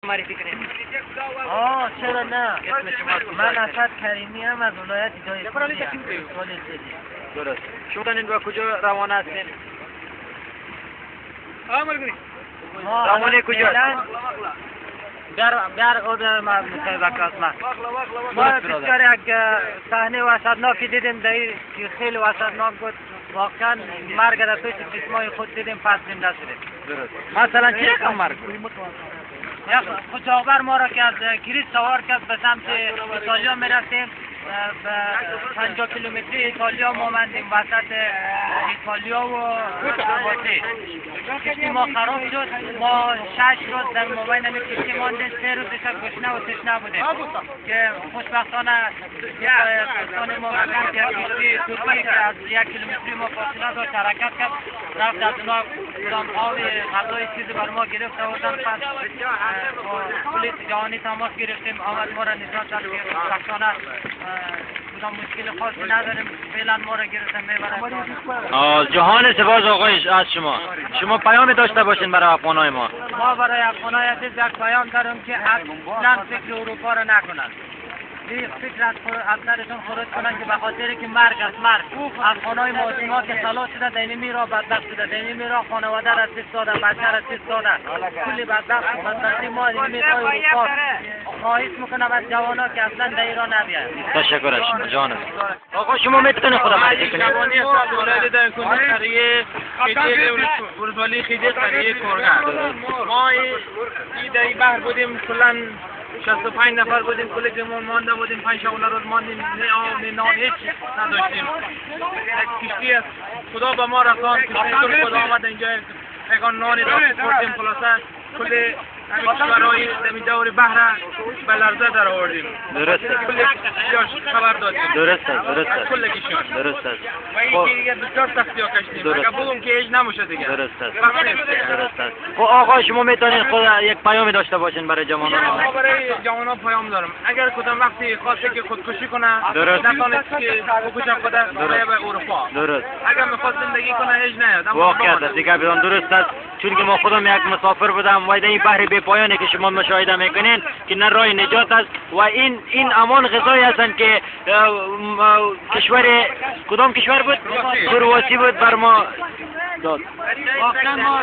معرفی کنید. چرا نه؟ اسم شما من اسد کریمی هم از ولایت جای درست. شما دانید با کجا روانه هستید؟ روانه کجا؟ بیار اردر ما مسابقه است. ما بسیار یک صحنه وحشتناکی دیدیم که خیلی وحشتناک بود. واقعا مرگ در پیش چشمای خود دیدیم پس زنده شدیم. درست. مثلا چه رقم مرگ؟ یک قاچاقبر ما را که از کریس سوار کرد به سمت ایتالیا میرفتیم. به 50 کیلومتری ایتالیا ما ماندیم وسط ایتالیا و کرواسی. کشتی ما خراب شد. ما 6 روز در مابین همین کشتی ماندیم. 3 روزش گشنه و تشنه بودیم که خوشبختانه کشتان ما بودن که کشتی ترکی که از 1 کیلومتری ما فاصله داشت حرکت کرد رفت از اونا کدام آب غذای چیزی بر ما گرفت آوردن. پس پلیس جهانی تماس گرفتیم آمد ما را نجات داد که خوشبختانه کدام مشکل خاصی نداریم. فعلا ما را گرفتن میبرن. جهان سپاس آقای از شما پیامی داشته باشین برای افغانای ما. ما برای افغانای عزیز یک پیام داریم که اصلا فکر اروپا را نکنند. فکر از سرشون خروج کنند که به خاطر که مرگ است مرگ. افغانای ما که خلاص شده دینمی را بدبخت شده. دینمی را خانواده را سیست داده بچه را سیست داده. کلی بدبخت و بدبختی ما دینمی را اروپا خواهش میکنم از جوانا که اصلا در ایران نبیاید. تشکر از شما جانم. آقا شما میتونید خدا معرفی کنید؟ جوانی از ولایت دایکنی قریه خیده ولسوالی خیده قریه کورگان. ما این بحر بودیم کلا 65 نفر بودیم. کلی جمعون مانده بودیم. 5 شب روز ماندیم. نه آب نه نان هیچ نداشتیم. کشتی خدا به ما رساند. کشتی خدا آمد اینجا یکان نانی داشت خوردیم. خلاصه کلی برای دور بحر به لرزه در آوردیم. درست است. کلی کشتیاش خبر دادیم. درست است. درست است. کلی کشتیاش. درست است. و این دیگه بسیار سختی ها کشتیم. اگه بگم که هیچ نموشه دیگه. درست است. درست است. خب آقا شما میتونید خود یک پیامی داشته باشین برای جوانان ما برای جوانان پیام دارم. اگر کدام وقتی خواسته که خودکشی کنه درست. نتونست که بکشه خودش برای به اروپا. درست. اگر میخواست زندگی کنه هیچ نیاد. واقعیت است دیگه بدون درست است. چون که ما خودم یک مسافر بودم و در این بحر بی پایانی که شما مشاهده میکنین که نه راه نجات است و این امان غذایی هستند که کشور کدام کشور بود؟ کرواسی بود بر ما داد. واقعا ما